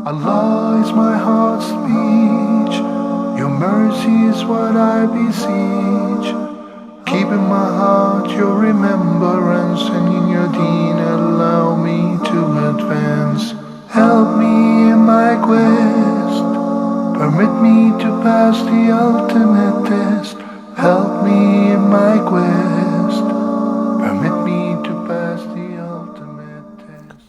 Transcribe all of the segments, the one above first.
Allah is my heart's speech. Your mercy is what I beseech. Keep in my heart your remembrance, and in your deen allow me to advance. Help me in my quest. Permit me to pass the ultimate test. Help me in my quest. Permit me to pass the ultimate test.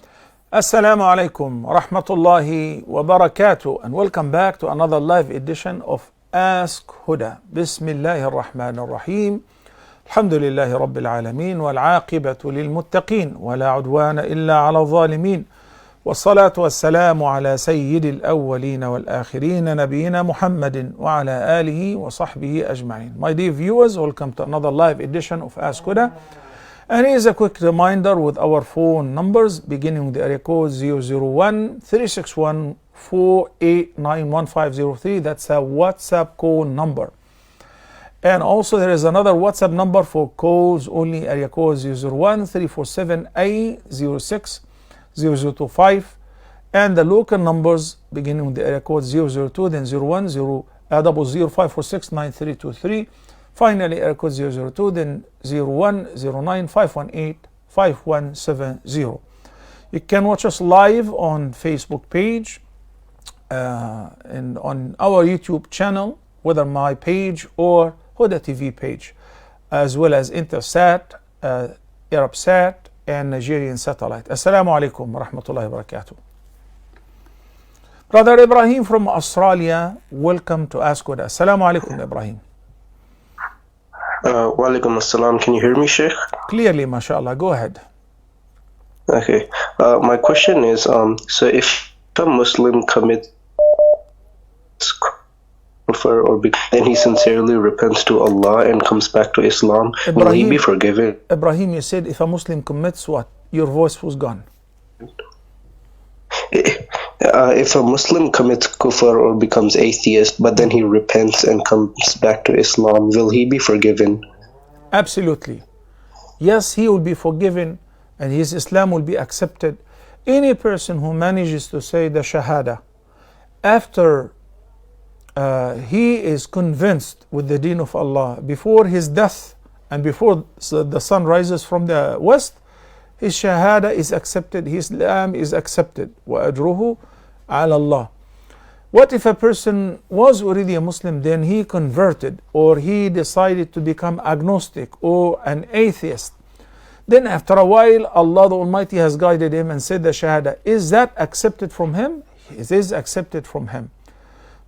Assalamu alaikum wa rahmatullahi wa barakatuh, and welcome back to another live edition of Ask Huda. Bismillahir Rahmanir Rahim. Alhamdulillahi Rabbil Alameen wal aqibatu lil muttaqin wa la udwana illa ala zalimin. والصلاة والسلام على سيد الأولين والآخرين نبينا محمد وعلى آله وصحبه أجمعين. My dear viewers, welcome to another live edition of Ask Huda. And here's a quick reminder with our phone numbers beginning with the area code 001-361-489-1503. That's a WhatsApp call number. And also there is another WhatsApp number for calls only, area code 001-347-A06. 0025, and the local numbers beginning with the area code 002, then 01005469323. Finally, area code 002, then 01095185170. You can watch us live on Facebook page and on our YouTube channel, whether my page or Huda TV page, as well as Intersat, Arabsat, and Nigerian satellite. Assalamu alaikum wa rahmatullahi wa barakatuh. Brother Ibrahim from Australia, welcome to Ask Huda. Assalamu alaikum, Ibrahim. Wa alaikum assalam. Can you hear me, Sheikh? Clearly, mashallah. Go ahead. Okay. My question is, so if a Muslim commits or then he sincerely repents to Allah and comes back to Islam, will he be forgiven? Ibrahim, you said if a Muslim commits what? Your voice was gone. If a Muslim commits kufr or becomes atheist, but then he repents and comes back to Islam, will he be forgiven? Absolutely. Yes, he will be forgiven and his Islam will be accepted. Any person who manages to say the Shahada after he is convinced with the deen of Allah before his death and before the sun rises from the west, his shahada is accepted, his Islam is accepted. وَأَجْرُهُ عَلَى اللَّهِ. What if a person was already a Muslim, then he converted or he decided to become agnostic or an atheist? Then after a while, Allah the Almighty has guided him and said the shahada. Is that accepted from him? It is accepted from him.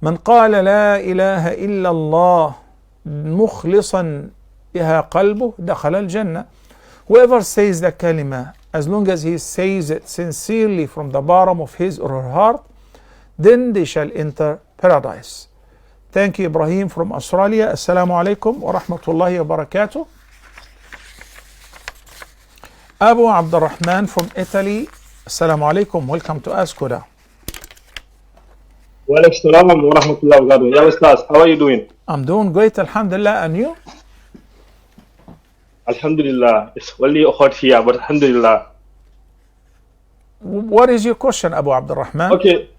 من قال لا إله إلا الله مخلصا بها قلبه دخل الجنة. Whoever says the kalima, as long as he says it sincerely from the bottom of his or her heart, then they shall enter paradise. Thank you, Ibrahim from Australia. Assalamu alaikum wa rahmatullahi wa barakatuh. Abu Abdurrahman from Italy. Assalamu alaikum. Welcome to Ask Huda. Wa alaikum salam wa rahmatullahi wa barakatuh. Ya Ustaz, how are you doing? I'm doing great, alhamdulillah, and you? Alhamdulillah, it's only hot here, but alhamdulillah. What is your question, Abu Abdurrahman? Okay.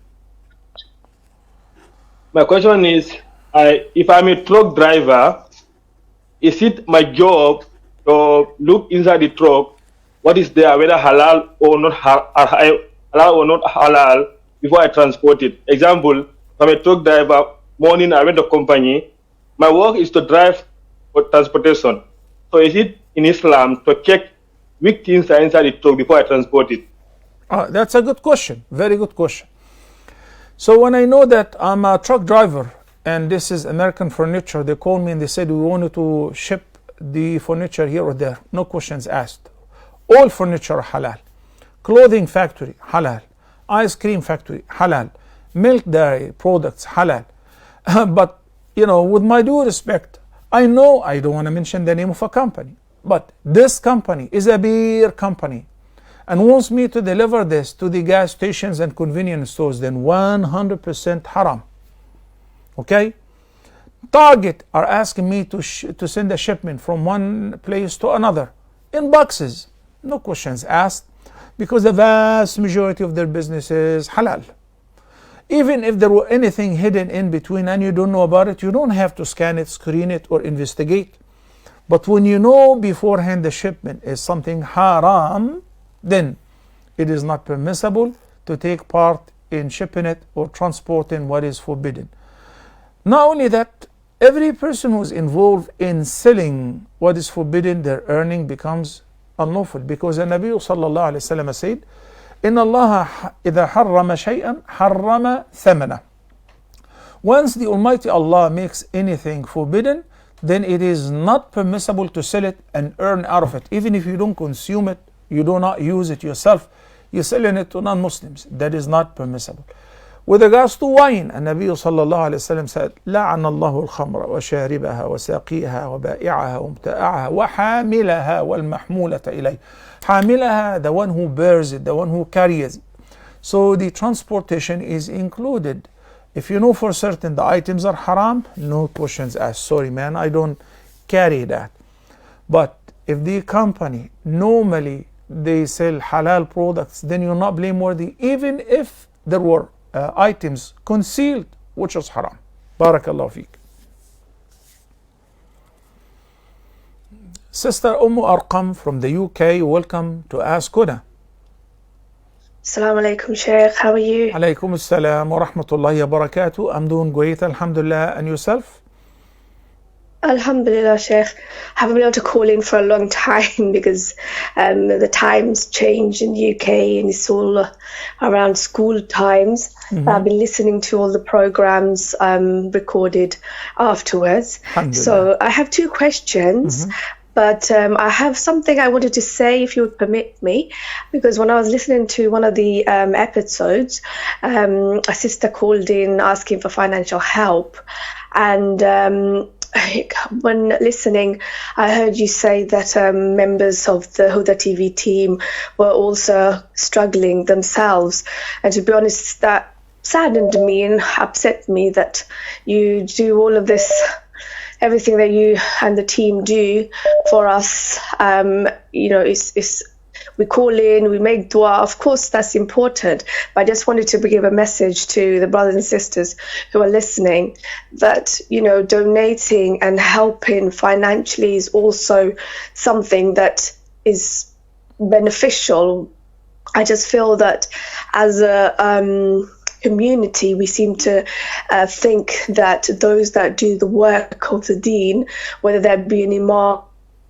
My question is, if I'm a truck driver, is it my job to look inside the truck, what is there, whether halal or not halal, before I transport it? Example, if I'm a truck driver, morning I went to company, my work is to drive for transportation. So is it in Islam to check which things are inside the truck before I transport it? That's a good question, very good question. So when I know that I'm a truck driver and this is American furniture, they call me and they said we wanted to ship the furniture here or there, no questions asked. All furniture halal. Clothing factory halal. Ice cream factory halal. Milk dairy products halal. But you know, with my due respect, I know I don't want to mention the name of a company, but this company is a beer company and wants me to deliver this to the gas stations and convenience stores, then 100% haram. Okay? Target are asking me to send a shipment from one place to another in boxes. No questions asked, because the vast majority of their business is halal. Even if there were anything hidden in between and you don't know about it, you don't have to scan it, screen it, or investigate. But when you know beforehand the shipment is something haram, then it is not permissible to take part in shipping it or transporting what is forbidden. Not only that, every person who is involved in selling what is forbidden, their earning becomes unlawful, because the Nabi sallallahu alayhi wa sallam said, إن الله إذا حرم شيئا حرم ثمنه. Once the Almighty Allah makes anything forbidden, then it is not permissible to sell it and earn out of it. Even if you don't consume it, you do not use it yourself, you're selling it to non-Muslims. That is not permissible. With regards to wine, and Nabi sallallahu alayhi wa sallam said, لعن الله الخمر وشاربها وساقيها وبائعها ومبتاعها وحاملها والمحمولة إليه. حاملها, the one who bears it, the one who carries it. So the transportation is included. If you know for certain the items are haram, no questions asked. Sorry man, I don't carry that. But if the company normally they sell halal products, then you're not blameworthy, even if there were items concealed which is haram. Barakallahu feek. Sister Arqam from the UK, welcome to Ask Huda. Assalamu alaikum, Sheikh. How are you? Alaykum assalam wa rahmatullahi wa barakatuh. I'm doing great, alhamdulillah. And yourself? Alhamdulillah, Sheikh. I haven't been able to call in for a long time because the times change in the UK and it's all around school times. I've been listening to all the programs recorded afterwards. So I have two questions. But I have something I wanted to say, if you would permit me, because when I was listening to one of the episodes, a sister called in asking for financial help. And when listening, I heard you say that members of the Huda TV team were also struggling themselves. And to be honest, that saddened me and upset me that you do all of this, everything that you and the team do for us. You know, we call in, we make dua. Of course, that's important. But I just wanted to give a message to the brothers and sisters who are listening that, you know, donating and helping financially is also something that is beneficial. I just feel that as a community, we seem to think that those that do the work of the deen, whether that be an imam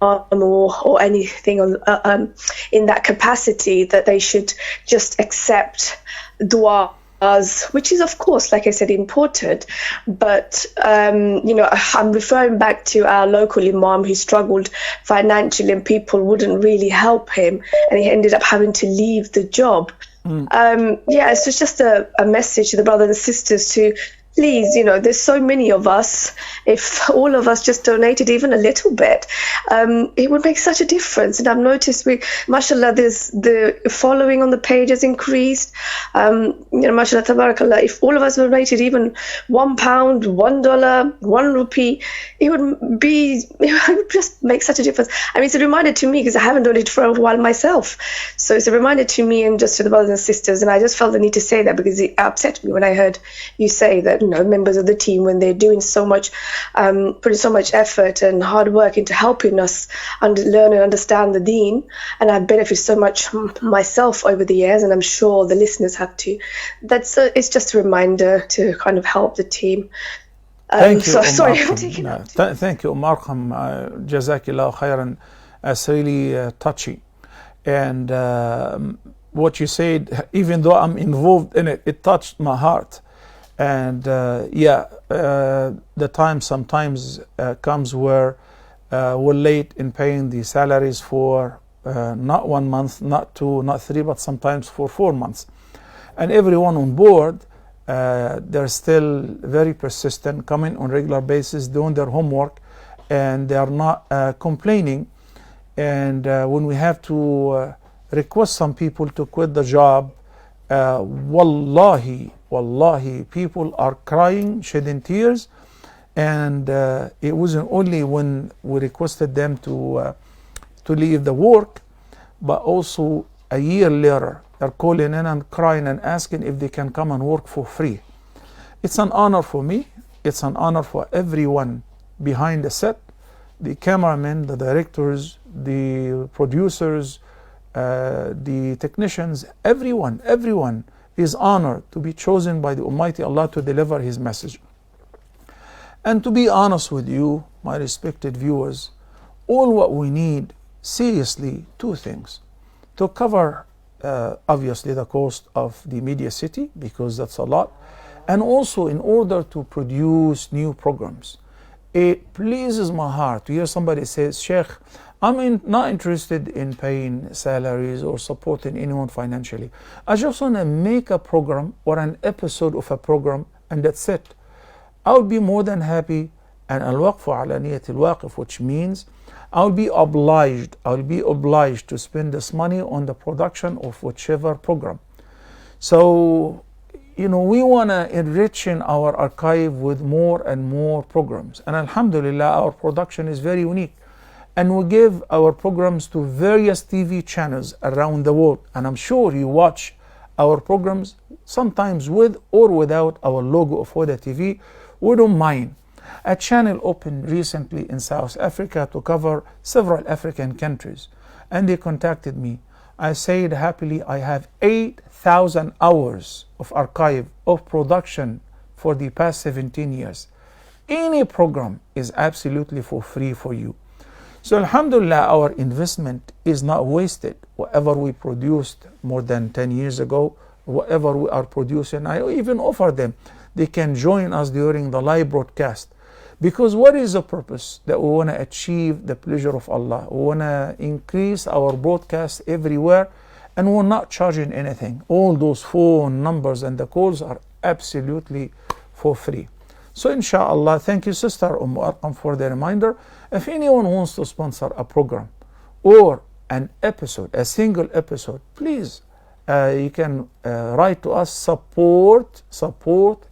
or anything in that capacity, that they should just accept du'as, which is of course, like I said, important. But you know, I'm referring back to our local imam who struggled financially and people wouldn't really help him and he ended up having to leave the job. Yeah, so it's just a message to the brothers and sisters to please, you know, there's so many of us. If all of us just donated even a little bit, it would make such a difference. And I've noticed mashallah, there's the following on the page has increased. You know, mashallah, tabarakallah, if all of us donated even £1, $1, 1 rupee, it would just make such a difference. I mean, it's a reminder to me because I haven't donated for a while myself. So it's a reminder to me and just to the brothers and sisters. And I just felt the need to say that because it upset me when I heard you say that, you know, members of the team, when they're doing so much, putting so much effort and hard work into helping us learn and understand the deen, and I've benefited so much myself over the years, and I'm sure the listeners have too. It's just a reminder to kind of help the team. Thank you, sorry for taking up. Thank you, Arqam. Jazakillah khairan. It's really touchy. And what you said, even though I'm involved in it, it touched my heart. And the time sometimes comes where we're late in paying the salaries for not 1 month, not 2, not 3, but sometimes for 4 months. And everyone on board, they're still very persistent, coming on regular basis, doing their homework, and they are not complaining. And when we have to request some people to quit the job, Wallahi, people are crying, shedding tears, and it wasn't only when we requested them to leave the work, but also a year later, they're calling in and crying and asking if they can come and work for free. It's an honor for me. It's an honor for everyone behind the set, the cameramen, the directors, the producers, the technicians, everyone is honored to be chosen by the Almighty Allah to deliver His message. And to be honest with you, my respected viewers, all what we need, seriously, two things. To cover, obviously, the cost of the media city, because that's a lot, and also in order to produce new programs. It pleases my heart to hear somebody say, Sheikh, I'm not interested in paying salaries or supporting anyone financially. I just want to make a program or an episode of a program, and that's it. I'll be more than happy, and al-waqfu ala niyat al-waqif, which means I'll be obliged to spend this money on the production of whichever program. So, we want to enrich in our archive with more and more programs. And alhamdulillah, our production is very unique. And we give our programs to various TV channels around the world. And I'm sure you watch our programs, sometimes with or without our logo of Huda TV. We don't mind. A channel opened recently in South Africa to cover several African countries. And they contacted me. I said happily, I have 8,000 hours of archive of production for the past 17 years. Any program is absolutely for free for you. So alhamdulillah, our investment is not wasted. Whatever we produced more than 10 years ago, whatever we are producing, I even offer them, they can join us during the live broadcast. Because what is the purpose? That we want to achieve the pleasure of Allah. We want to increase our broadcast everywhere, and we're not charging anything. All those phone numbers and the calls are absolutely for free. So inshallah, thank you Sister Arqam for the reminder. If anyone wants to sponsor a program or an episode, a single episode, please, you can write to us, support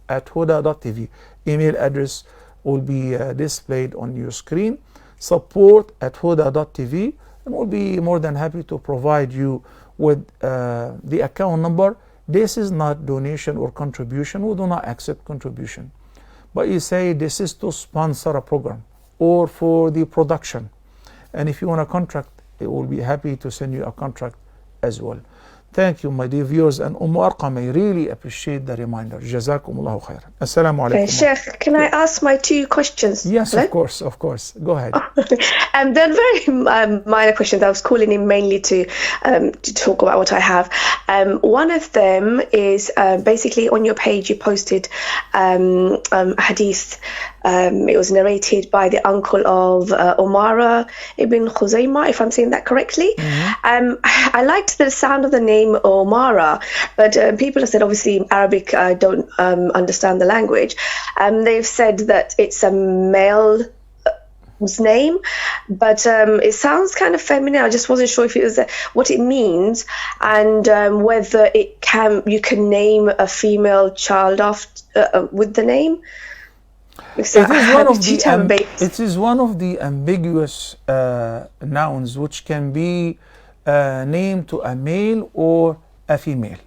at huda.tv. Email address will be displayed on your screen, support at huda.tv, and we'll be more than happy to provide you with the account number. This is not donation or contribution. We do not accept contribution. But you say this is to sponsor a program or for the production. And if you want a contract, it will be happy to send you a contract as well. Thank you, my dear viewers, and Arqam, I really appreciate the reminder. Jazakumullahu khairan. Assalamu alaikum. Sheikh, can I ask my two questions? Yes, hello? Of course. Go ahead. They're very minor questions. I was calling in mainly to talk about what I have. One of them is basically on your page you posted hadith. It was narrated by the uncle of Umara ibn Khuzaymah, if I'm saying that correctly. Mm-hmm. I liked the sound of the name Umara, but people have said, obviously Arabic, I don't understand the language. They've said that it's a male name, but it sounds kind of feminine. I just wasn't sure if it was what it means, and whether you can name a female child after with the name. It is one of the ambiguous nouns which can be named to a male or a female.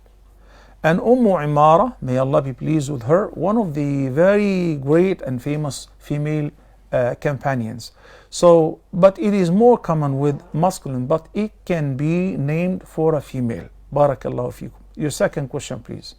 And Imara, may Allah be pleased with her, one of the very great and famous female companions. So, but it is more common with masculine, but it can be named for a female. Barakallahu fikum. Your second question, please.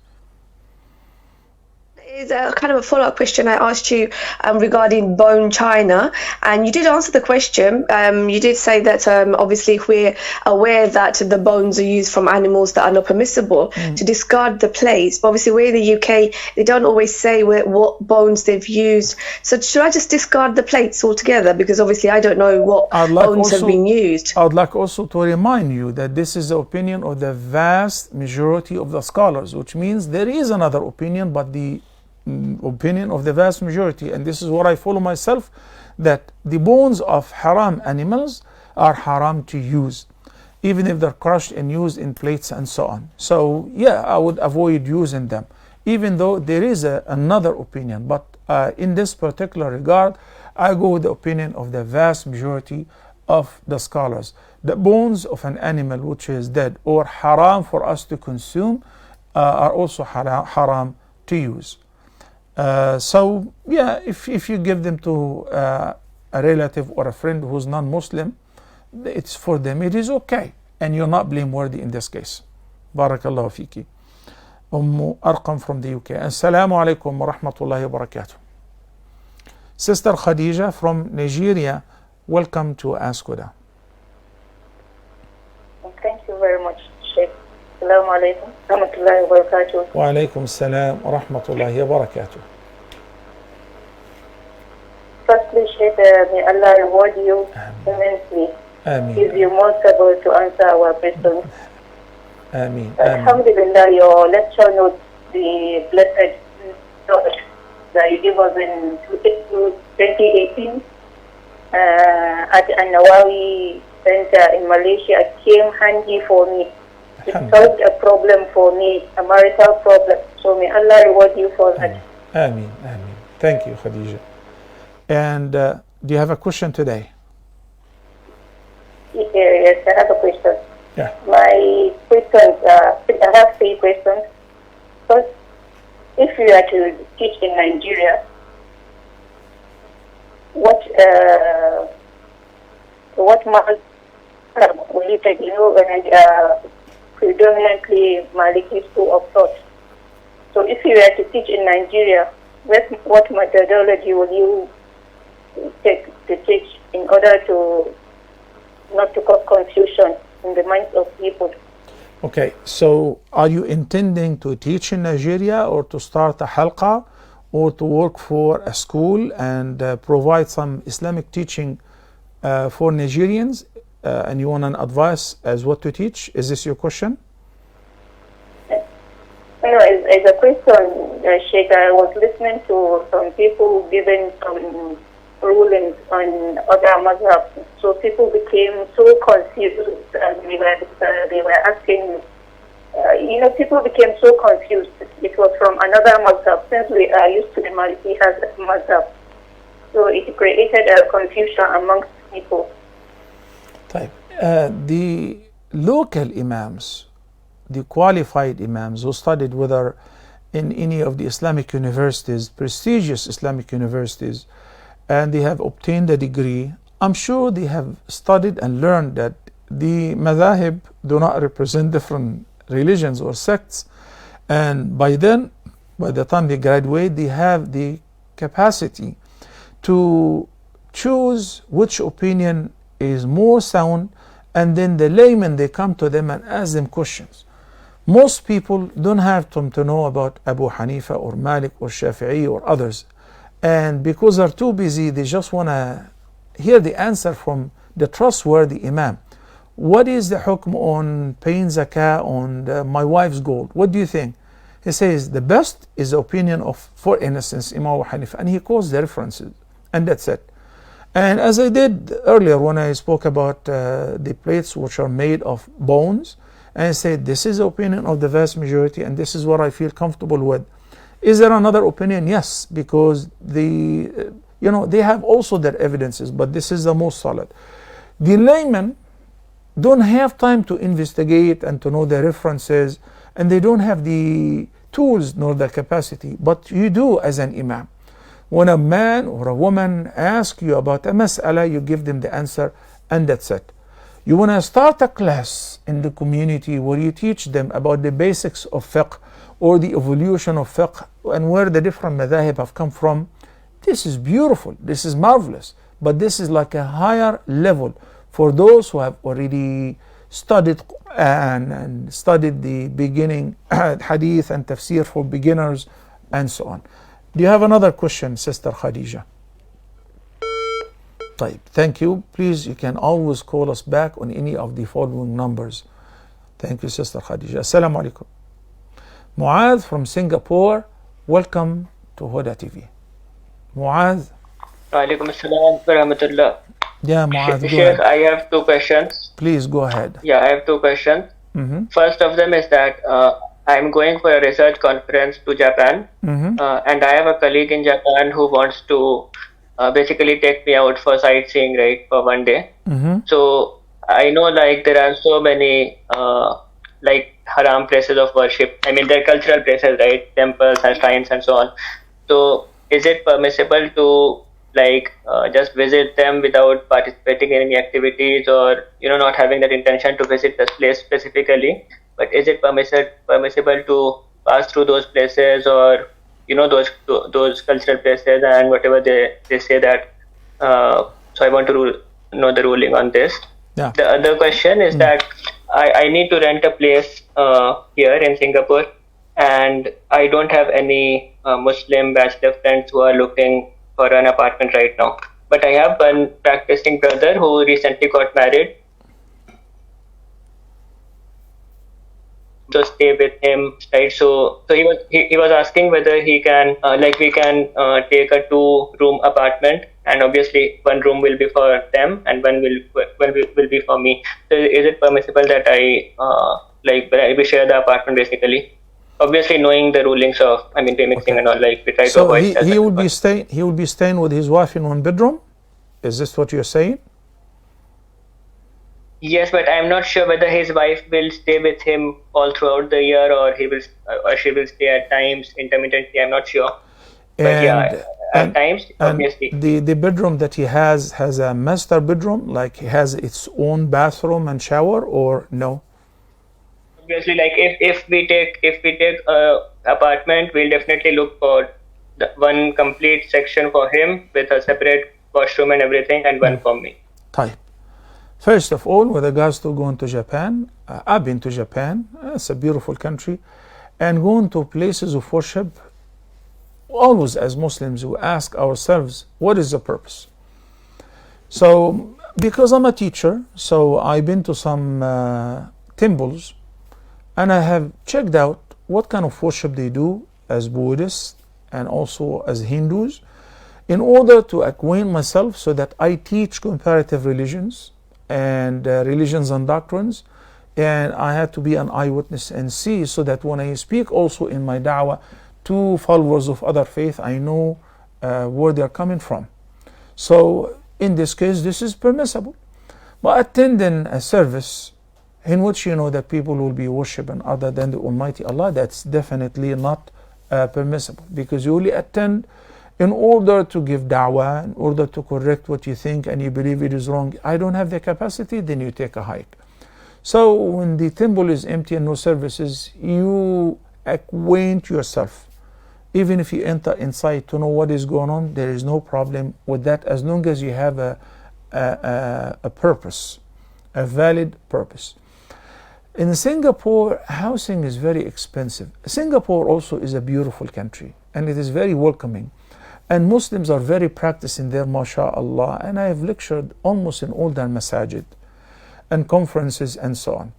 Is a kind of a follow-up question I asked you regarding bone china, and you did answer the question. You did say that obviously if we're aware that the bones are used from animals that are not permissible, to discard the plates. But obviously we're in the UK, they don't always say what bones they've used. So should I just discard the plates altogether? Because obviously I don't know what bones have been used. I would like also to remind you that this is the opinion of the vast majority of the scholars, which means there is another opinion, but the opinion of the vast majority, and this is what I follow myself, that the bones of haram animals are haram to use, even if they're crushed and used in plates and so on. So yeah, I would avoid using them, even though there is another opinion. But in this particular regard, I go with the opinion of the vast majority of the scholars. The bones of an animal which is dead or haram for us to consume are also haram to use. So yeah, if you give them to a relative or a friend who's non-Muslim, it's for them, it is okay, and you're not blameworthy in this case. Barakallahu fiki. Arqam from the UK. Assalamu alaikum wa rahmatullahi wa barakatuh. Sister Khadija from Nigeria, welcome to Ask Huda. Thank you very much, Sheikh. Assalamu alaikum wa rahmatullahi wa barakatuh. Wa alaikum assalam wa rahmatullahi wa barakatuh. Firstly, Sheikh, may Allah reward you immensely. Ameen. Give you more able to answer our questions. Ameen. Alhamdulillah, your lecture notes, the blessed note that you gave us in 2018 at An-Nawawi Center in Malaysia came handy for me. It solved a problem for me, a marital problem. So may Allah reward you for that. Ameen. Ameen. Thank you, Khadija. And do you have a question today? Yes, I have a question. Yeah. My questions, I have 3 questions. First, if you are to teach in Nigeria, what mark will you take? You know, predominantly Maliki school of thought. So if you are to teach in Nigeria, what methodology will you take to teach in order to not to cause confusion in the minds of people? Okay, so are you intending to teach in Nigeria, or to start a halqa, or to work for a school and provide some Islamic teaching for Nigerians, and you want an advice as what to teach? Is this your question? No, as a question, Sheikh, I was listening to some people giving some rulings on other mazhabs. So people became so confused, and they were asking, people became so confused. It was from another mazhab, since we are used to the Maliki mazhab. So it created a confusion amongst people. The local imams, the qualified imams who studied whether in any of the Islamic universities, prestigious Islamic universities, and they have obtained a degree, I'm sure they have studied and learned that the madhahib do not represent different religions or sects, and by the time they graduate, they have the capacity to choose which opinion is more sound, and then the laymen, they come to them and ask them questions. Most people don't have time to know about Abu Hanifa or Malik or Shafi'i or others, and because they're too busy, they just want to hear the answer from the trustworthy imam. What is the hukm on paying zakah on my wife's gold? What do you think? He says the best is the opinion of, for instance, Imam Abu Hanifa, and he quotes the references, and that's it. And as I did earlier when I spoke about the plates which are made of bones, and I said this is the opinion of the vast majority, and this is what I feel comfortable with. Is there another opinion? Yes, because they have also their evidences, but this is the most solid. The laymen don't have time to investigate and to know the references, and they don't have the tools nor the capacity, but you do as an imam. When a man or a woman asks you about a mas'ala, you give them the answer, and that's it. You want to start a class in the community where you teach them about the basics of fiqh or the evolution of fiqh and where the different madhahib have come from. This is beautiful, this is marvelous, but this is like a higher level for those who have already studied Quran and studied the beginning hadith and tafsir for beginners and so on. Do you have another question, Sister Khadija? Thank you. Please, you can always call us back on any of the following numbers. Thank you, Sister Khadija. Assalamu alaikum. Mu'adh from Singapore, welcome to Huda TV. Mu'adh. Walaikum assalam wa rahmatullah. Yeah, Mu'adh, go Sheikh, ahead. I have 2 questions. Please go ahead. Yeah, I have 2 questions. First of them is that I'm going for a research conference to Japan, and I have a colleague in Japan who wants to basically take me out for sightseeing, right, for one day. So I know there are so many haram places of worship. I mean, they're cultural places, right, temples and shrines and so on. So is it permissible to just visit them without participating in any activities, or not having that intention to visit this place specifically, but is it permissible to pass through those places, or those cultural places and whatever they say that? So I want to know the ruling on this. Yeah. The other question is that I need to rent a place here in Singapore, and I don't have any Muslim bachelor friends who are looking for an apartment right now. But I have one practicing brother who recently got married. To stay with him, right? So he was asking whether he can we can take a 2-room apartment, and obviously one room will be for them and one will be for me. So is it permissible that we share the apartment basically? Obviously knowing the rulings of remixing and all, we try to avoid that. So he will be staying with his wife in one bedroom? Is this what you're saying? Yes, but I'm not sure whether his wife will stay with him all throughout the year, or she will stay at times intermittently. I'm not sure. But at times, obviously. The bedroom that he has a master bedroom, like he has its own bathroom and shower, or no? Obviously, if we take a apartment, we'll definitely look for the one complete section for him with a separate washroom and everything, and one for me. Type. First of all, with regards to going to Japan, I've been to Japan. It's a beautiful country, and going to places of worship. Always, as Muslims, we ask ourselves, what is the purpose? So, because I'm a teacher, so I've been to some temples, and I have checked out what kind of worship they do as Buddhists and also as Hindus, in order to acquaint myself so that I teach comparative religions and religions and doctrines, and I had to be an eyewitness and see, so that when I speak also in my da'wah to followers of other faith, I know where they're coming from. So in this case, this is permissible. But attending a service in which that people will be worshiping other than the Almighty Allah, that's definitely not permissible, because you only attend in order to give da'wah, in order to correct what you think and you believe it is wrong. I don't have the capacity, then you take a hike. So when the temple is empty and no services, you acquaint yourself. Even if you enter inside to know what is going on, there is no problem with that, as long as you have a purpose, a valid purpose. In Singapore, housing is very expensive. Singapore also is a beautiful country, and it is very welcoming. And Muslims are very practicing there, mashallah. And I have lectured almost in all their masajid and conferences and so on.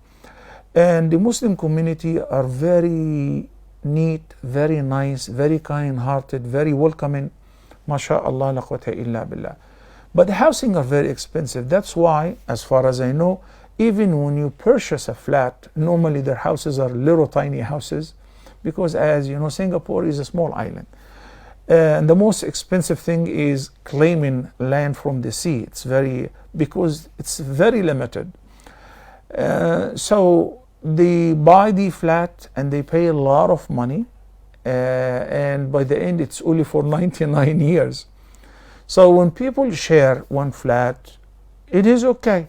And the Muslim community are very neat, very nice, very kind-hearted, very welcoming, mashallah, la quwwata illa billah. But the housing are very expensive. That's why, as far as I know, even when you purchase a flat, normally their houses are little tiny houses, because as you know, Singapore is a small island. And the most expensive thing is claiming land from the sea. Because it's very limited. So they buy the flat and they pay a lot of money, and by the end it's only for 99 years. So when people share one flat, it is okay.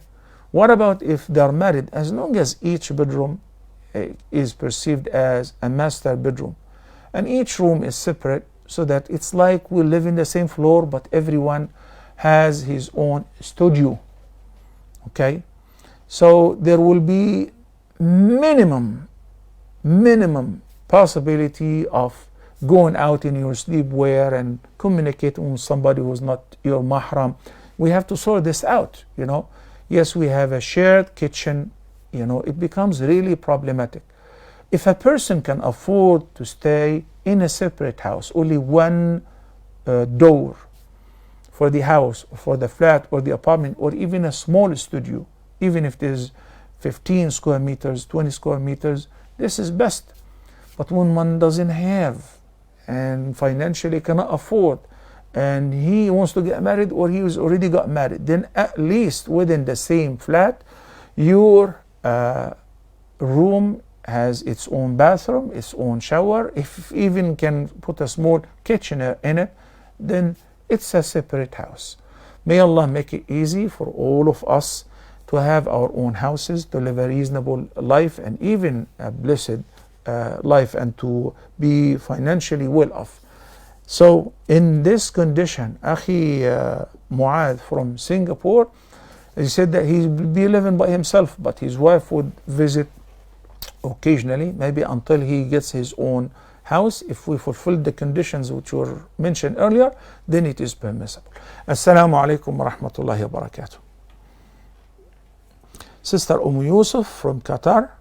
What about if they're married? As long as each bedroom is perceived as a master bedroom, and each room is separate, so that it's like we live in the same floor, but everyone has his own studio. Okay? So there will be minimum possibility of going out in your sleepwear and communicating with somebody who's not your mahram. We have to sort this out, Yes, we have a shared kitchen, it becomes really problematic. If a person can afford to stay in a separate house, only one door for the house, or for the flat, or the apartment, or even a small studio, even if there's 15 square meters, 20 square meters, this is best. But when one doesn't have and financially cannot afford, and he wants to get married, or he has already got married, then at least within the same flat, your room has its own bathroom, its own shower, if even can put a small kitchen in it, then it's a separate house. May Allah make it easy for all of us to have our own houses, to live a reasonable life and even a blessed life, and to be financially well off. So in this condition, Akhi Muad from Singapore, he said that he will be living by himself, but his wife would visit occasionally, maybe until he gets his own house. If we fulfill the conditions which were mentioned earlier, then it is permissible. Assalamu alaikum wa rahmatullahi wa barakatuh. Sister Yusuf from Qatar.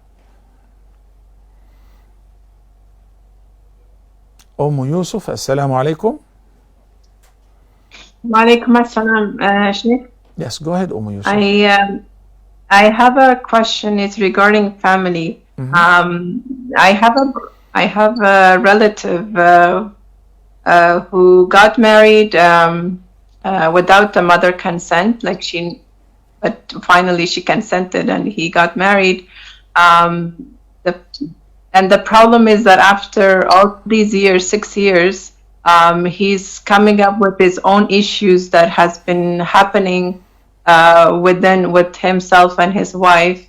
Yusuf, assalamu alaikum. Wa alaikum assalam, Sheikh. Yes, go ahead, Yusuf. I have a question. It's regarding family. I have a relative who got married without the mother consent, but finally she consented and he got married. And the problem is that after all these years, 6 years, he's coming up with his own issues that has been happening with himself and his wife,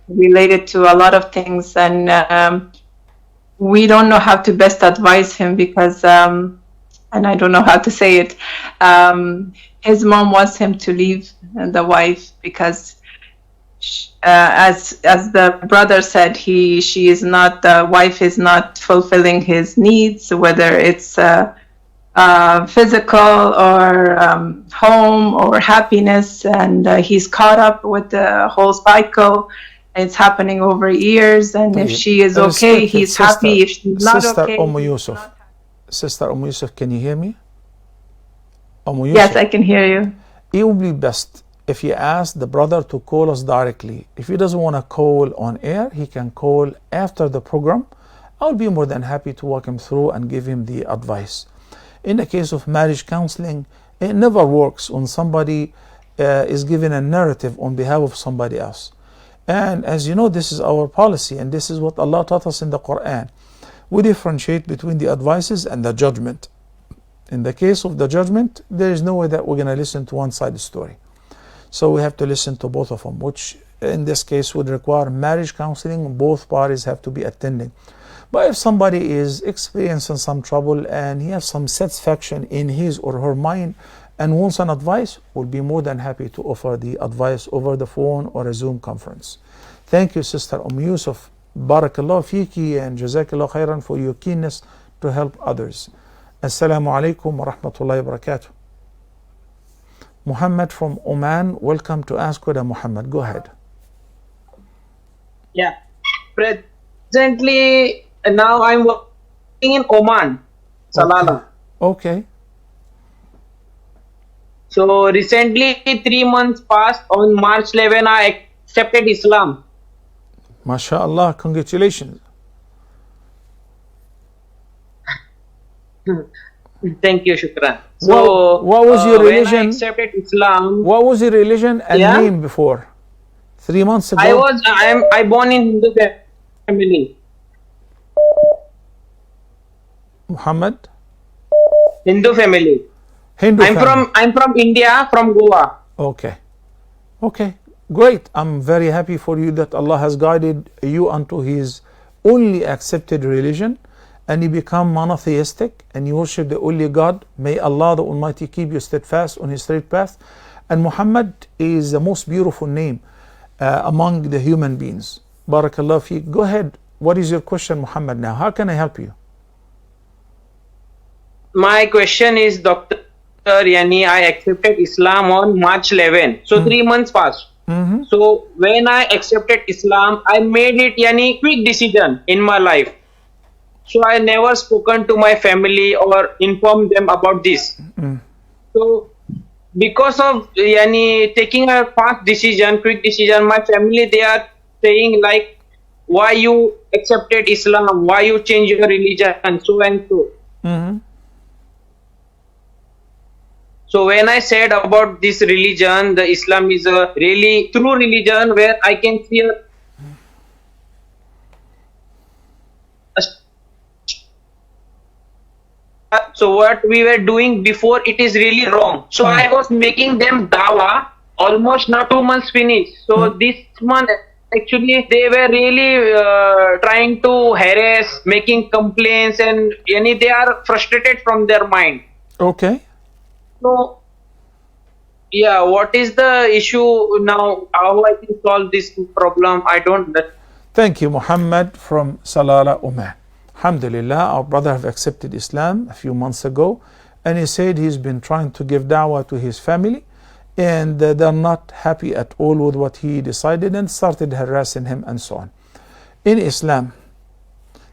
related to a lot of things, and we don't know how to best advise him because, and I don't know how to say it, his mom wants him to leave the wife because, as the brother said, the wife is not fulfilling his needs, whether it's physical or home or happiness, and he's caught up with the whole cycle. It's happening over years, and if she is okay, he's happy. If she's not okay, Sister Yusuf, can you hear me? Yes, I can hear you. It would be best if you ask the brother to call us directly. If he doesn't want to call on air, he can call after the program. I'll be more than happy to walk him through and give him the advice. In the case of marriage counseling, it never works when somebody is given a narrative on behalf of somebody else. And as you know, this is our policy, and this is what Allah taught us in the Quran. We differentiate between the advices and the judgment. In the case of the judgment, there is no way that we're going to listen to one side story. So we have to listen to both of them, which in this case would require marriage counseling. Both parties have to be attending. But if somebody is experiencing some trouble and he has some satisfaction in his or her mind and wants an advice, we'll be more than happy to offer the advice over the phone or a Zoom conference. Thank you, Sister Yusuf. Barakallah fiki and Jazakallah khairan for your keenness to help others. Assalamu alaikum wa rahmatullahi wa barakatuh. Muhammad from Oman, welcome to Ask Huda Muhammad. Go ahead. Yeah. Presently, now I'm working in Oman, Salah. Okay. So recently, 3 months passed. On March 11, I accepted Islam. MashaAllah, congratulations. Thank you, shukran. So, what was your religion? When I accepted Islam. What was your religion and name before? 3 months ago? I born in Hindu family. Muhammad? Hindu family. I'm from India, from Goa. Okay. Okay. Great. I'm very happy for you that Allah has guided you unto His only accepted religion, and you become monotheistic and you worship the only God. May Allah the Almighty keep you steadfast on His straight path. And Muhammad is the most beautiful name among the human beings. Barakallah feek. Go ahead. What is your question, Muhammad, now? How can I help you? My question is, Dr. Yani, I accepted Islam on March 11. So 3 months passed. So when I accepted Islam, I made it yani quick decision in my life. So I never spoken to my family or informed them about this. So because of yani taking a fast decision, quick decision, my family, they are saying like, why you accepted Islam? Why you change your religion? And so and so. So when I said about this religion, the Islam is a really true religion where I can see So what we were doing before, it is really wrong. So I was making them dawa, almost now 2 months finished. So this month, actually, they were really trying to harass, making complaints, and they are frustrated from their mind. Okay. So, yeah, what is the issue now? How I can solve this problem? I don't. Thank you, Muhammad from Salah, Oman. Alhamdulillah, our brother have accepted Islam a few months ago, and he said he's been trying to give da'wah to his family, and they're not happy at all with what he decided and started harassing him and so on. In Islam,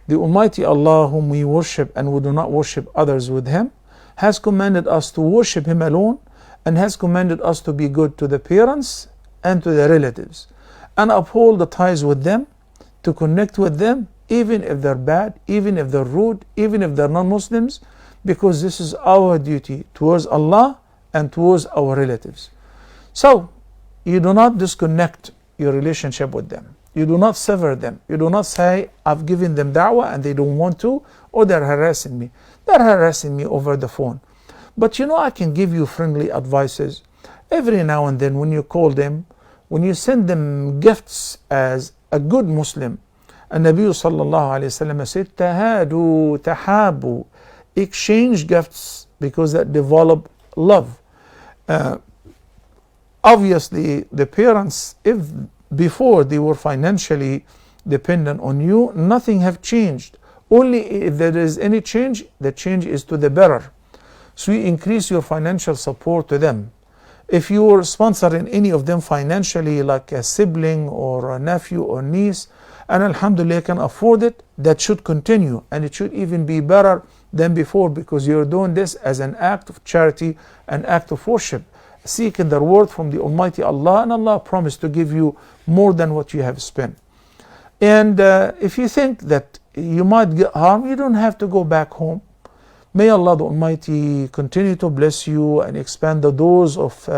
the Almighty Allah, whom we worship and we do not worship others with Him, has commanded us to worship Him alone, and has commanded us to be good to the parents and to the relatives, and uphold the ties with them, to connect with them, even if they're bad, even if they're rude, even if they're non-Muslims, because this is our duty towards Allah and towards our relatives. So, you do not disconnect your relationship with them. You do not sever them. You do not say, I've given them da'wah and they don't want to, or they're harassing me. They're harassing me over the phone. But I can give you friendly advices. Every now and then when you call them, when you send them gifts as a good Muslim, and Nabi sallallahu alayhi wa sallam said, tahadu, tahabu, exchange gifts because that develop love. Obviously, the parents, if before they were financially dependent on you, nothing have changed. Only if there is any change, the change is to the better. So you increase your financial support to them. If you were sponsoring any of them financially, like a sibling or a nephew or niece, and alhamdulillah you can afford it, that should continue, and it should even be better than before, because you're doing this as an act of charity, an act of worship, seeking the reward from the Almighty Allah, and Allah promised to give you more than what you have spent. And if you think that you might get harmed, you don't have to go back home. May Allah the Almighty continue to bless you and expand the doors of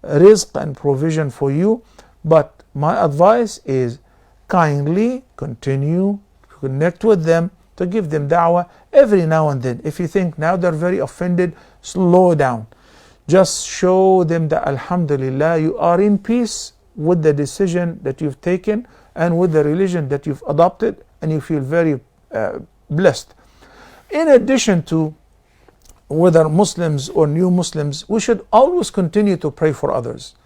rizq and provision for you. But my advice is kindly continue to connect with them, to give them da'wah every now and then. If you think now they're very offended, slow down. Just show them that alhamdulillah you are in peace with the decision that you've taken and with the religion that you've adopted, and you feel very blessed. In addition to whether Muslims or new Muslims, we should always continue to pray for others.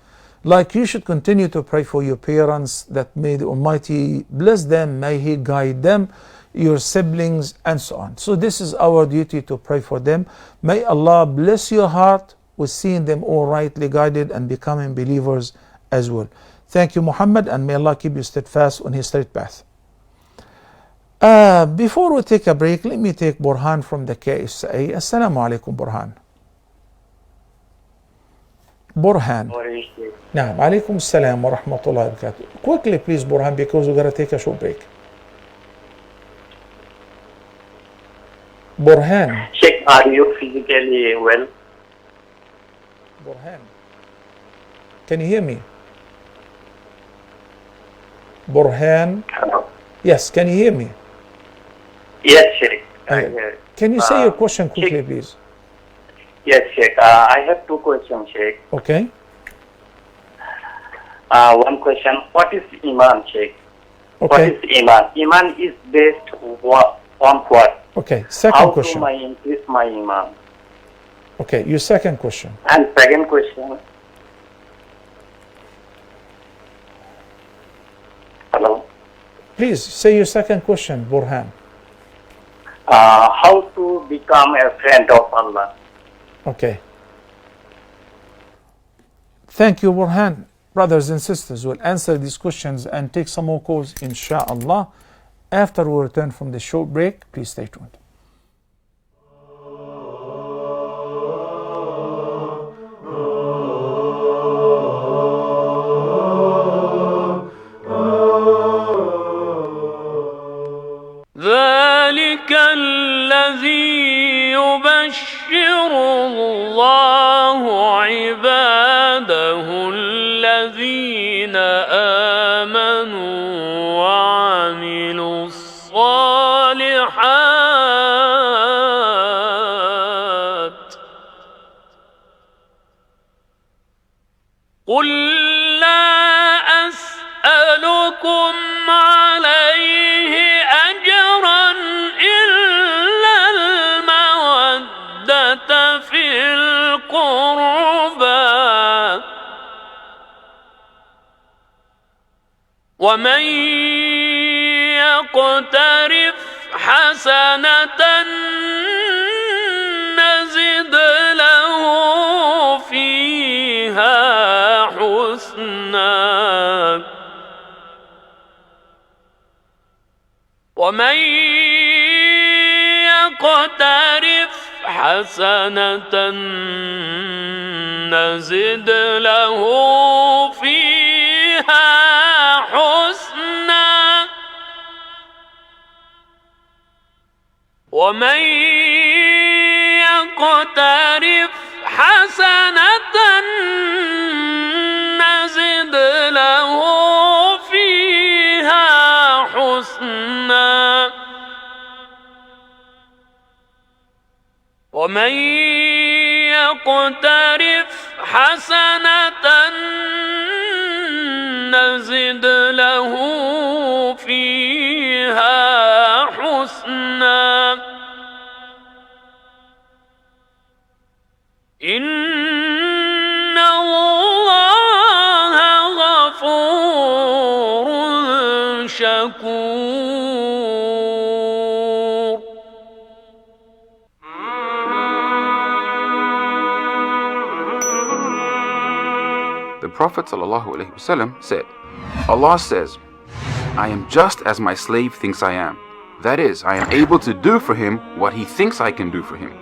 Like you should continue to pray for your parents, that may the Almighty bless them, may He guide them, your siblings, and so on. So this is our duty, to pray for them. May Allah bless your heart with seeing them all rightly guided and becoming believers as well. Thank you, Muhammad, and may Allah keep you steadfast on His straight path. Before we take a break, let me take Burhan from the KSA. Assalamu alaikum, Burhan. Burhan. Naam, alaikum assalam wa rahmatullahi wa barakatuh. Quickly, please, Burhan, because we're going to take a short break. Burhan. Sheikh, are you physically well? Burhan. Can you hear me? Burhan. Hello. Yes, can you hear me? Yes, Sheikh. I hear. Can you say your question quickly, Sheikh, please? Yes, Sheikh. I have two questions, Sheikh. Okay. One question. What is Iman, Sheikh? Okay. What is Iman? Iman is based on what? Okay. Second How question. do I increase my Iman? Okay. Your second question. And second question. Hello. Please say your second question, Burhan. How to become a friend of Allah? Okay. Thank you, Burhan. Brothers and sisters, we'll answer these questions and take some more calls, inshallah. After we return from the short break, please stay tuned. ذلك الذي يبشر الله عباده الذين آمنوا وعملوا الصالحات قل لا أسألكم عليه أجرا إلا المودة في القربى ومن يقترف حسنة نزد له فيها حسنا ومن يقترف حسنة نزد له فيها حسنا ومن يقترف حسنة نزد له فيها حسنا ومن يقترف حسنة نزد له فيها حسنا إن الله غفور شكور. The Prophet ﷺ said, Allah says, I am just as my slave thinks I am. That is, I am able to do for him what he thinks I can do for him.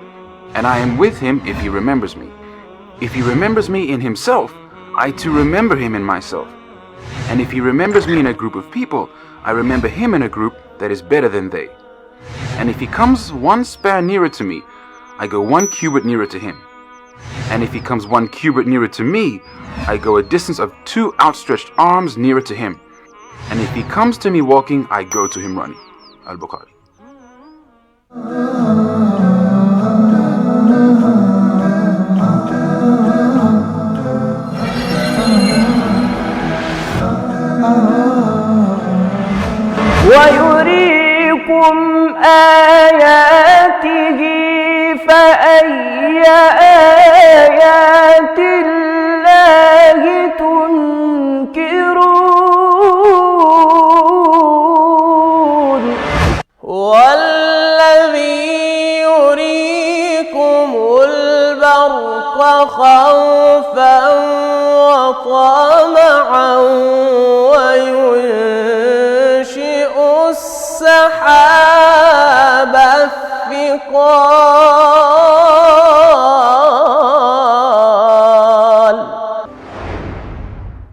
And I am with him if he remembers me. If he remembers me in himself, I too remember him in myself. And if he remembers me in a group of people, I remember him in a group that is better than they. And if he comes one spare nearer to me, I go 1 cubit nearer to him. And if he comes 1 cubit nearer to me, I go a distance of 2 outstretched arms nearer to him. And if he comes to me walking, I go to him running. Al-Bukhari. ويريكم آياته فأي آيات الله تنكرون والذي يريكم البرق خوفا وطمعا وينشئ السحاب الثقال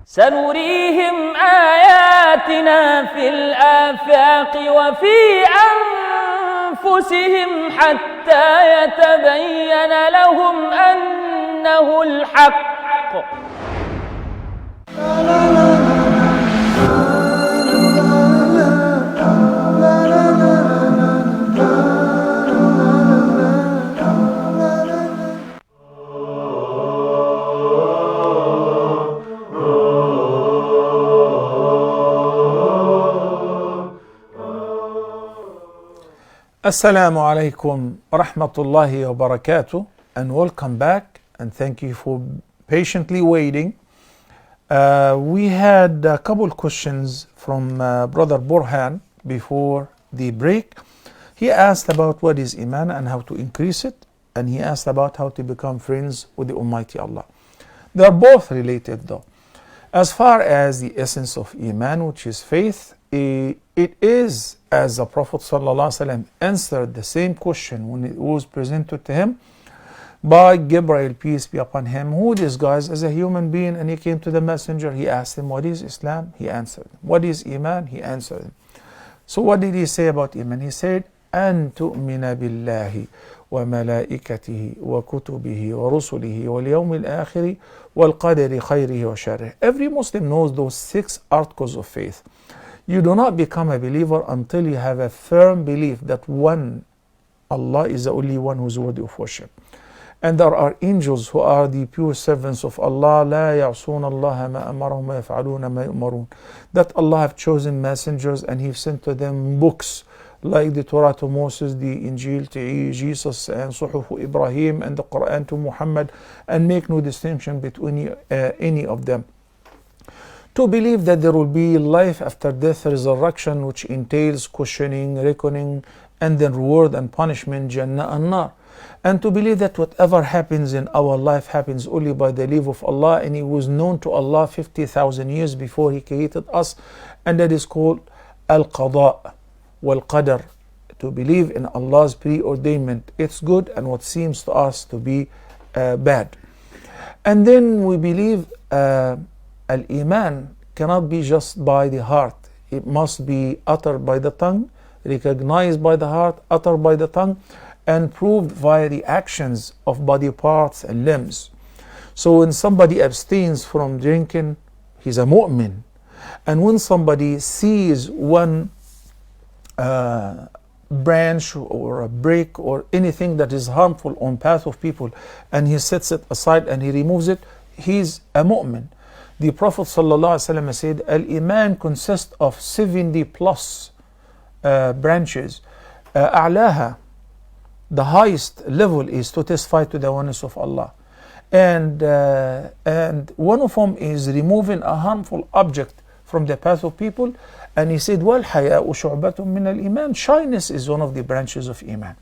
سنريهم آياتنا في الآفاق وفي أنفسهم حتى يتبين لهم أنه الحق Assalamu alaikum wa rahmatullahi wa barakatuh, and welcome back, and thank you for patiently waiting. We had a couple questions from Brother Burhan before the break. He asked about what is Iman and how to increase it, and he asked about how to become friends with the Almighty Allah. They are both related though. As far as the essence of Iman, which is faith, it is, as the Prophet ﷺ answered the same question when it was presented to him by Gabriel, peace be upon him, who disguised as a human being, and he came to the messenger. He asked him, what is Islam? He answered. What is Iman? He answered. So what did he say about Iman? He said, أن تؤمن بالله وملائكته وكتبه ورسله واليوم الآخر والقدر خيره وشره. Every Muslim knows those 6 articles of faith. You do not become a believer until you have a firm belief that one, Allah is the only one who's worthy of worship. And there are angels who are the pure servants of Allah. لا يعصون الله ما أمرهم ويفعلون ما يؤمرون. That Allah have chosen messengers and He sent to them books like the Torah to Moses, the Injil to Jesus, and Suhuf Ibrahim, and the Quran to Muhammad, and make no distinction between any of them. To believe that there will be life after death, resurrection, which entails questioning, reckoning, and then reward and punishment, Jannah and Nar. And to believe that whatever happens in our life happens only by the leave of Allah, and it was known to Allah 50,000 years before He created us, and that is called Al-Qada wal-Qadar. To believe in Allah's preordainment, it's good, and what seems to us to be bad. And then we believe Al-Iman cannot be just by the heart. It must be uttered by the tongue, recognized by the heart, uttered by the tongue, and proved via the actions of body parts and limbs. So when somebody abstains from drinking, he's a mu'min. And when somebody sees one branch or a brick or anything that is harmful on path of people, and he sets it aside and he removes it, he's a mu'min. The Prophet ﷺ said, Al-Iman consists of 70 plus branches. A'laha, the highest level, is to testify to the oneness of Allah. And one of them is removing a harmful object from the path of people. And he said, وَالْحَيَاءُ شُعْبَةٌ مِّنَ الْإِيمَانِ. Shyness is one of the branches of Iman.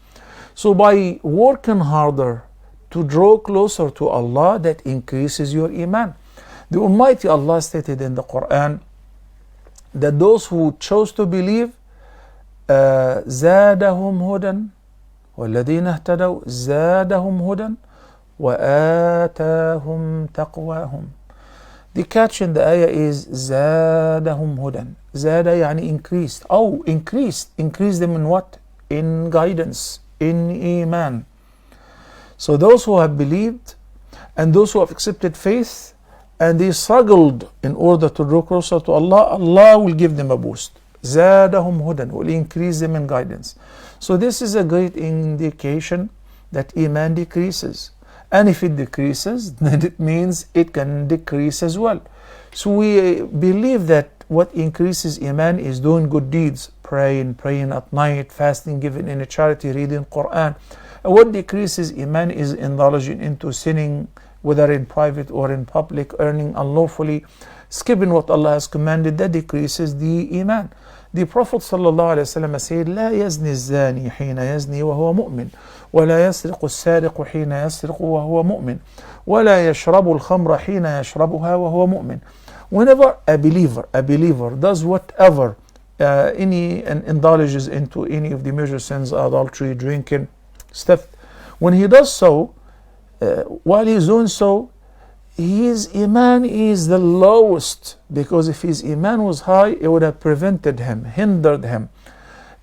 So by working harder to draw closer to Allah, that increases your Iman. The Almighty Allah stated in the Quran that those who chose to believe, زادهم هدى والذين اهتدوا زادهم هدى وآتاهم تقواهم. The catch in the ayah is زادهم هدى. زاد يعني increased. Oh, increased. Increase them in what? In guidance, in Iman. So those who have believed and those who have accepted faith and they struggled in order to draw closer to Allah, Allah will give them a boost. زادهم هدى, will increase them in guidance. So this is a great indication that Iman decreases. And if it decreases, then it means it can decrease as well. So we believe that what increases Iman is doing good deeds, praying at night, fasting, giving in a charity, reading Quran. And what decreases Iman is indulging into sinning, whether in private or in public, earning unlawfully, skipping what Allah has commanded. That decreases the Iman. The Prophet ﷺ said, لا يزني الزاني حين يزني وهو مؤمن ولا يسرق السارق حين يسرق وهو مؤمن ولا يشرب الخمر حين يشربها وهو مؤمن. Whenever a believer does whatever and indulges into any of the major sins, adultery, drinking, stuff, when he does so, while he's doing so, his Iman is the lowest, because if his Iman was high, it would have prevented him, hindered him,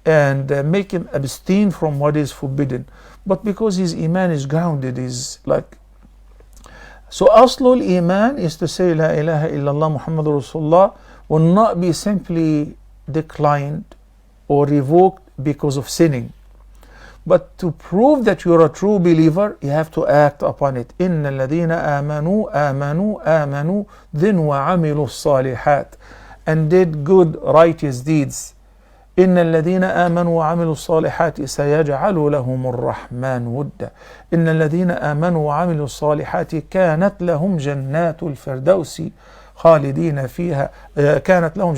and make him abstain from what is forbidden. But because his Iman is grounded, is like, so Aslul Iman is to say La ilaha illallah Muhammadur Rasulullah will not be simply declined or revoked because of sinning. But to prove that you're a true believer, you have to act upon it. إِنَّ الَّذِينَ آمَنُوا then وَعَمِلُوا الصَّالِحَاتِ, and did good righteous deeds. إِنَّ الَّذِينَ آمَنُوا وَعَمِلُوا الصَّالِحَاتِ سَيَجْعَلُ لَهُمُ الرَّحْمَنُ وُدًّا. إِنَّ الَّذِينَ آمَنُوا وَعَمِلُوا الصَّالِحَاتِ كَانَتْ لَهُمْ جَنَّاتُ الْفِرْدَوْسِ خالدين فيها كانت لهم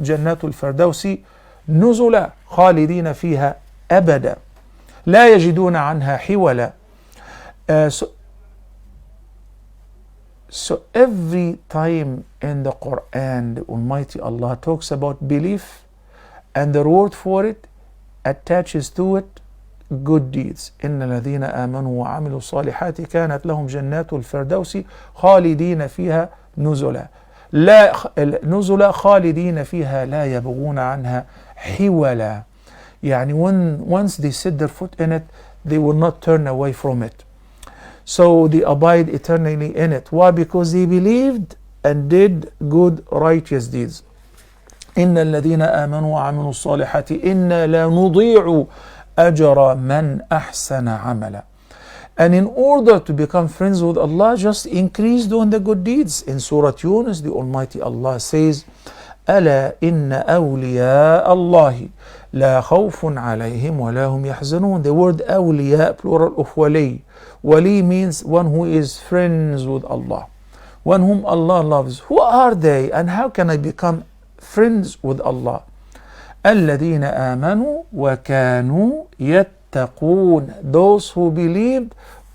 جنات الفردوس نزلا خالدين فيها أبدا لا يجدون عنها حولا. So every time in the Quran, the Almighty Allah talks about belief, and the reward for it attaches to it good deeds. إن الذين آمنوا وعملوا الصالحات كانت لهم جنات الفردوس خالدين فيها نزلا نزلا خالدين فيها لا يبغون عنها حولا. يعني once they set their foot in it, they will not turn away from it. So they abide eternally in it. Why? Because they believed and did good righteous deeds. إن الذين آمنوا وعملوا الصالحات إنا لا نضيع أجر من أحسن عملا. And in order to become friends with Allah, just increase doing the good deeds. In Surah Yunus, the Almighty Allah says, ألا إن أولياء الله لا خوف عليهم ولا هم يحزنون. The word أولياء, plural of wali. Wali means one who is friends with Allah, one whom Allah loves. Who are they and how can I become friends with Allah? الذين آمنوا وكانوا يتقون. Those who believed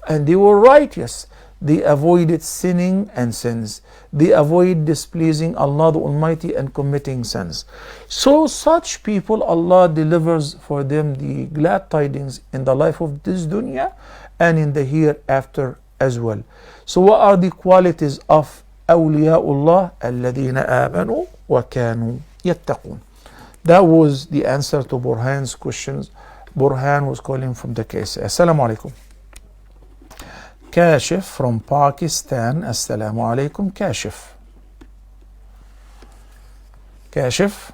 and they were righteous. They avoided sinning and sins. They avoid displeasing Allah the Almighty and committing sins. So such people, Allah delivers for them the glad tidings in the life of this dunya and in the hereafter as well. So what are the qualities of awliyaullah? الذين آمنوا وكانوا يتقون. That was the answer to Burhan's questions. Burhan was calling from the case. Assalamu alaikum. Kashif from Pakistan. Assalamu alaikum, Kashif. Kashif.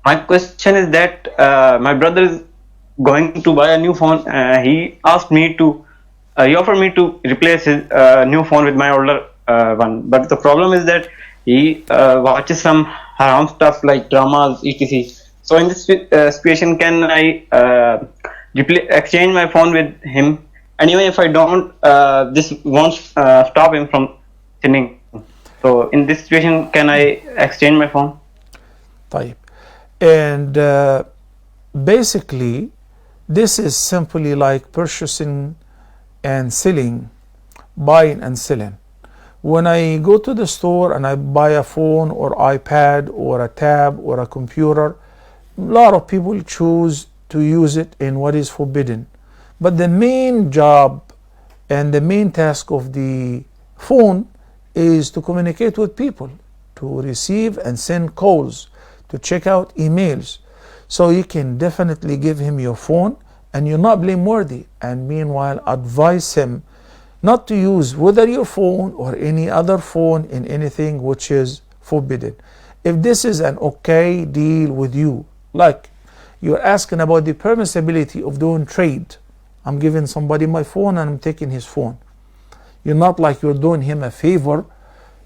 My question is that my brother is going to buy a new phone. He offered me to replace his new phone with my older one. But the problem is that he watches some haram stuff like dramas, etc. So in this situation, can I exchange my phone with him? And even if I don't, this won't stop him from sinning. So in this situation, can I exchange my phone? طيب. And basically, this is simply like purchasing and selling, buying and selling. When I go to the store and I buy a phone or iPad or a tab or a computer, a lot of people choose to use it in what is forbidden. But the main job and the main task of the phone is to communicate with people, to receive and send calls, to check out emails. So you can definitely give him your phone and you're not blameworthy. And meanwhile, advise him not to use whether your phone or any other phone in anything which is forbidden. If this is an okay deal with you, like you're asking about the permissibility of doing trade. I'm giving somebody my phone and I'm taking his phone. You're not like you're doing him a favor.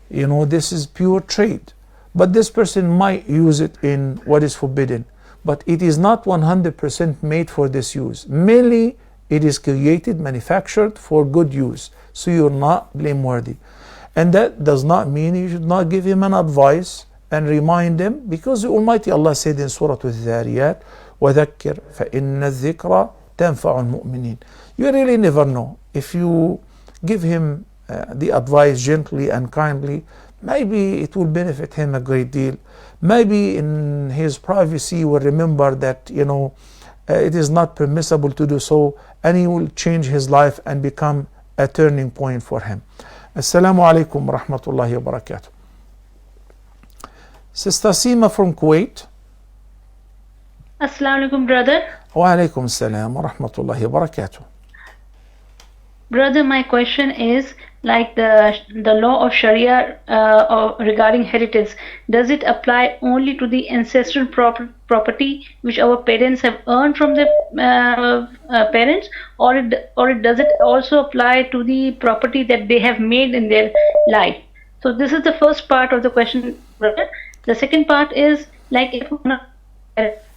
You know, this is pure trade. But this person might use it in what is forbidden. But it is not 100% made for this use. Mainly, it is created, manufactured for good use. So you're not blameworthy. And that does not mean you should not give him an advice and remind him, because the Almighty Allah said in Surah Al-Dhariyat, وَذَكِّرْ فَإِنَّ الذِّكْرَ تَنْفَعُ الْمُؤْمِنِينَ. You really never know. If you give him the advice gently and kindly, maybe it will benefit him a great deal. Maybe in his privacy he will remember that, it is not permissible to do so, and he will change his life and become a turning point for him. Assalamu alaikum wa rahmatullahi wa barakatuh. Sister Seema from Kuwait. Assalamu alaikum, brother. Wa alaikum assalam wa rahmatullahi wa barakatuh. Brother, my question is, like the law of Sharia regarding inheritance, does it apply only to the ancestral property which our parents have earned from their parents, or does it also apply to the property that they have made in their life? So this is the first part of the question, brother. The second part is, like, if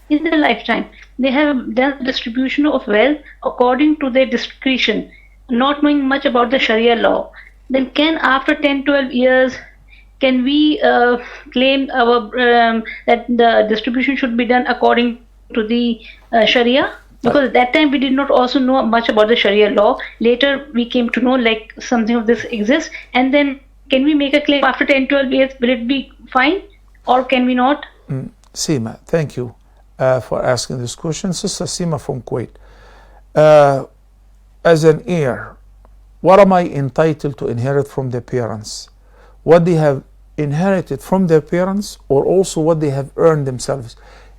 in their lifetime they have done distribution of wealth according to their discretion, not knowing much about the Sharia law, then can after 10-12 years can we claim our that the distribution should be done according to the Sharia? Because at that time we did not also know much about the Sharia law. Later we came to know like something of this exists, and then can we make a claim after 10-12 years? Will it be fine or can we not? Seema, thank you for asking this question. Sister Seema from Kuwait. As an heir, what am I entitled to inherit from the parents? What they have inherited from their parents, or also what they have earned themselves?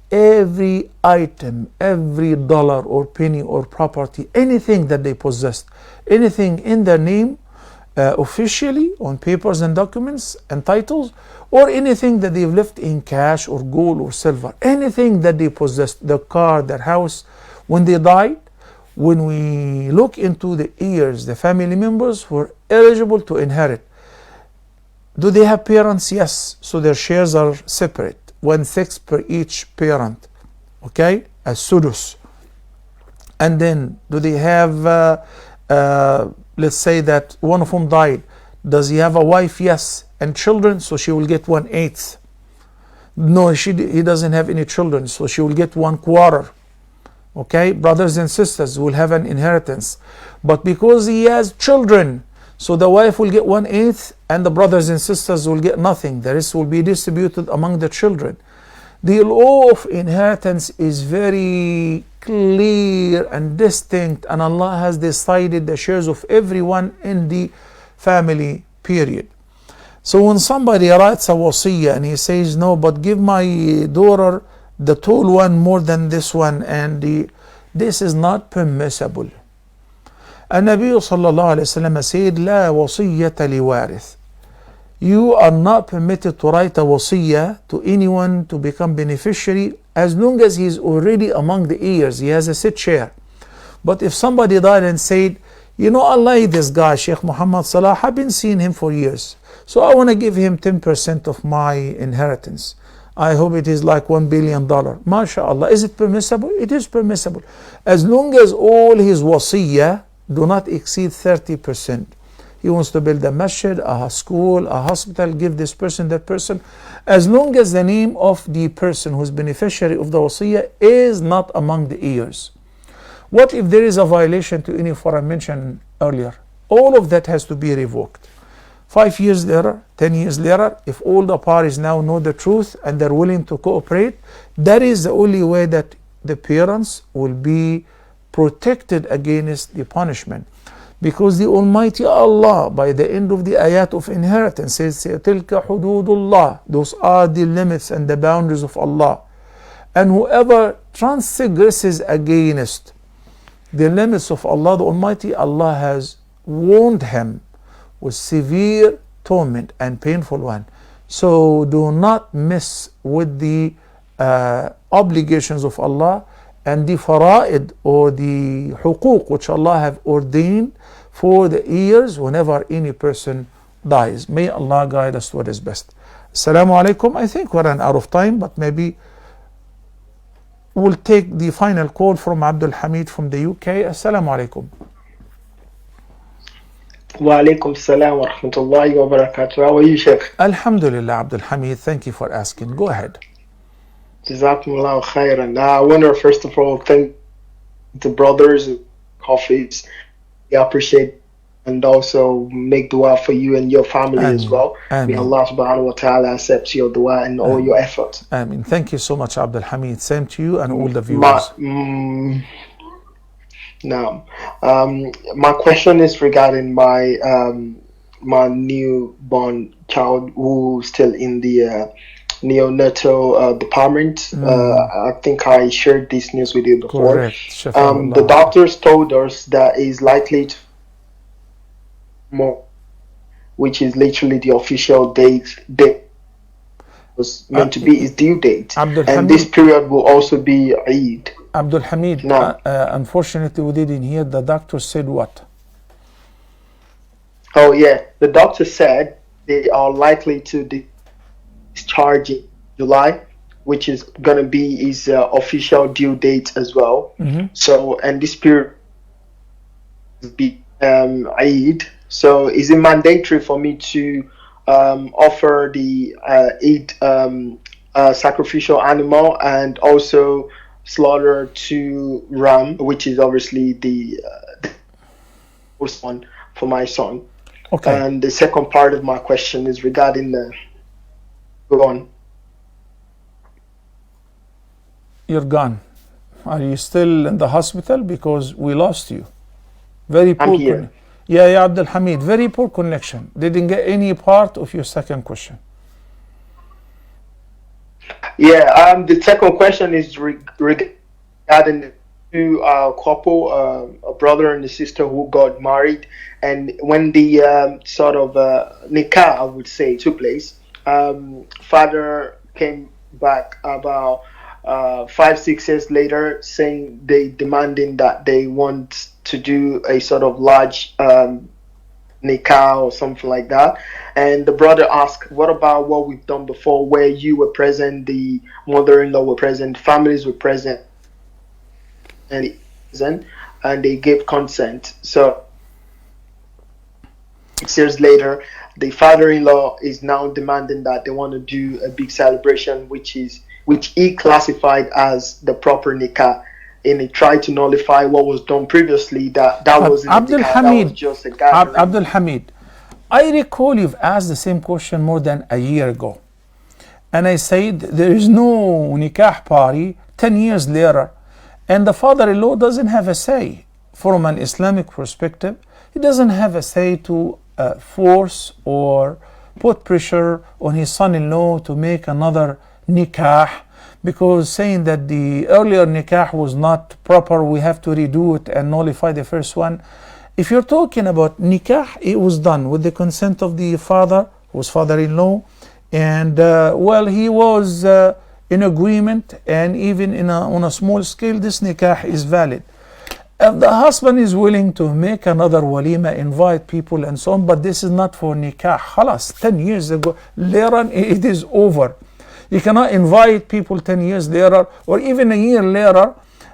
Every item, every dollar or penny or property, anything that they possessed, anything in their name, officially on papers and documents and titles, or anything that they've left in cash or gold or silver, anything that they possessed, the car, their house, when they died. When we look into the heirs, the family members who are eligible to inherit, do they have parents? Yes. So their shares are separate, 1/6 per each parent, okay, as sudus. And then do they have, let's say that one of them died, does he have a wife? Yes. And children? So she will get 1/8. No, he doesn't have any children, so she will get 1/4. Okay, brothers and sisters will have an inheritance, but because he has children, so the wife will get 1/8 and the brothers and sisters will get nothing. The rest will be distributed among the children. The law of inheritance is very clear and distinct, and Allah has decided the shares of everyone in the family, period. So when somebody writes a wasiyah and he says, no, but give my daughter the tall one more than this one, and this is not permissible. النبي صلى الله عليه وسلم said, لا وصية لوارث. You are not permitted to write a wasiyah to anyone to become beneficiary as long as he is already among the heirs. He has a set share. But if somebody died and said, you know, I like this guy, Sheikh Muhammad Salah, I've been seeing him for years, so I want to give him 10% of my inheritance. I hope it is like $1 billion. MashaAllah. Is it permissible? It is permissible. As long as all his wasiyah do not exceed 30%. He wants to build a masjid, a school, a hospital, give this person, that person. As long as the name of the person who is beneficiary of the wasiyah is not among the heirs. What if there is a violation to any form I mentioned earlier? All of that has to be revoked. 5 years later, 10 years later, if all the parties now know the truth and they're willing to cooperate, that is the only way that the parents will be protected against the punishment. Because the Almighty Allah, by the end of the ayat of inheritance, says, تِلْكَ حُدُودُ اللَّهِ. Those are the limits and the boundaries of Allah. And whoever transgresses against the limits of Allah, the Almighty Allah has warned him with severe torment and painful one. So do not mess with the obligations of Allah and the fara'id or the huquq which Allah have ordained for the heirs whenever any person dies. May Allah guide us to what is best. Assalamu alaikum. I think we're out of time, but maybe we'll take the final call from Abdul Hamid from the UK. Assalamu alaikum. Wa alaikum salam wa rahmatullahi wa barakatuh. How are you, Sheikh? Alhamdulillah, Abdul Hamid. Thank you for asking. Go ahead. Jazakumullahu khairan. I want to first of all thank the brothers and Hafiz. I appreciate and also make dua for you and your family as well. Ameen. May Allah subhanahu wa ta'ala accept your dua and all your efforts. Ameen. Thank you so much, Abdul Hamid. Same to you and all the viewers. My question is regarding my my newborn child who's still in the neonatal department. I think I shared this news with you before. Correct. The doctors told us that is likely to more, which is literally the official date was meant to be his due date, and this period will also be Eid. Abdul Hamid, unfortunately we didn't hear the doctor said what? Oh yeah, the doctor said they are likely to discharge in July, which is going to be his official due date as well. So, and this period will be Eid. So is it mandatory for me to offer the Eid sacrificial animal and also slaughter 2 ram, which is obviously the first one for my son? Okay. And the second part of my question is regarding the... Go on. You're gone. Are you still in the hospital? Because we lost you. Very poor. I'm here. Yeah, Abdul Hamid. Very poor connection. Didn't get any part of your second question. Yeah, the second question is regarding the couple, a brother and a sister who got married, and when the sort of nikah, I would say, took place, father came back about 5-6 years later, saying they demanding that they want to do a sort of large nikah or something like that. And the brother asked, what about what we've done before, where you were present, the mother-in-law were present, families were present, and they gave consent. So 6 years later, the father-in-law is now demanding that they want to do a big celebration, which he classified as the proper nikah, and he tried to nullify what was done previously. That wasn't a nikah, that was just a gathering. Abdul Hamid, I recall you've asked the same question more than a year ago, and I said there is no nikah party 10 years later, and the father-in-law doesn't have a say. From an Islamic perspective, he doesn't have a say to force or put pressure on his son-in-law to make another nikah, because saying that the earlier nikah was not proper, we have to redo it and nullify the first one. If you're talking about nikah, it was done with the consent of the father, who was father-in-law, and he was in agreement, and even on a small scale, this nikah is valid. If the husband is willing to make another walima, invite people and so on, but this is not for nikah. Khalas, 10 years ago, later on, it is over. You cannot invite people 10 years later or even a year later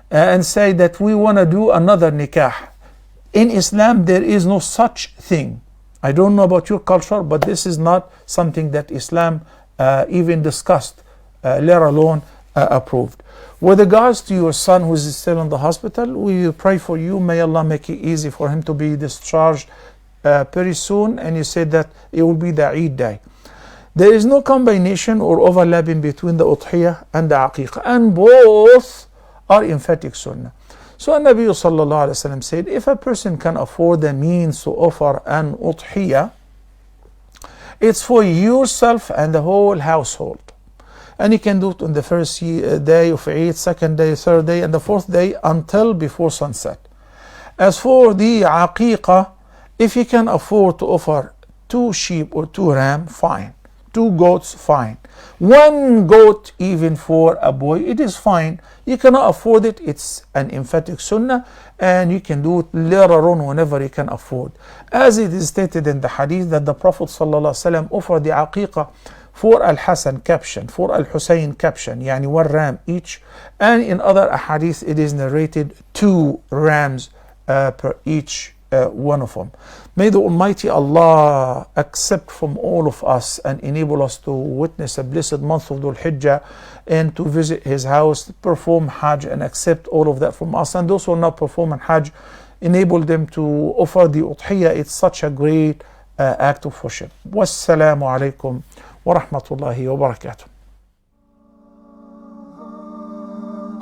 and say that we want to do another nikah. In Islam, there is no such thing. I don't know about your culture, but this is not something that Islam even discussed, let alone approved. With regards to your son who is still in the hospital, we pray for you. May Allah make it easy for him to be discharged very soon. And you said that it will be the Eid day. There is no combination or overlapping between the udhiyah and the aqiqah, and both are emphatic sunnah. So Nabi sallallahu alaihi wasallam said, if a person can afford the means to offer an udhiyah, it's for yourself and the whole household. And you can do it on the first day of Eid, second day, third day, and the fourth day until before sunset. As for the aqiqah, if you can afford to offer 2 sheep or 2 ram, fine. 2 goats, fine. 1 goat, even for a boy, it is fine. You cannot afford it, it's an emphatic sunnah, and you can do it later on whenever you can afford. As it is stated in the hadith that the Prophet ﷺ offered the aqiqah for Al-Hasan caption, for Al-Hussein caption, yani 1 ram each, and in other hadith it is narrated 2 rams per each one of them. May the Almighty Allah accept from all of us and enable us to witness a blessed month of Dhul Hijjah and to visit his house, perform Hajj, and accept all of that from us. And those who are not performing Hajj, enable them to offer the udhiyah. It's such a great act of worship. Wassalamu alaikum wa rahmatullahi wa barakatuh.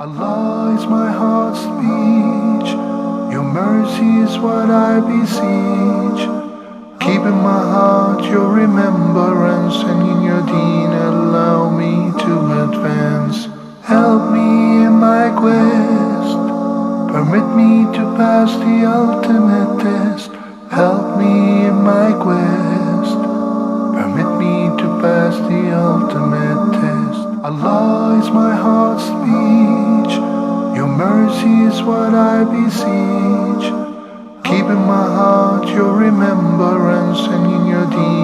Allah is my heart's speech. Your mercy is what I beseech. Keep in my heart your remembrance, and in your deen allow me to advance. Help me in my quest. Permit me to pass the ultimate test. Help me in my quest. Permit me to pass the ultimate test. Allah is my heart's speech. Your mercy is what I beseech. Keep in my heart your remembrance, and in your deed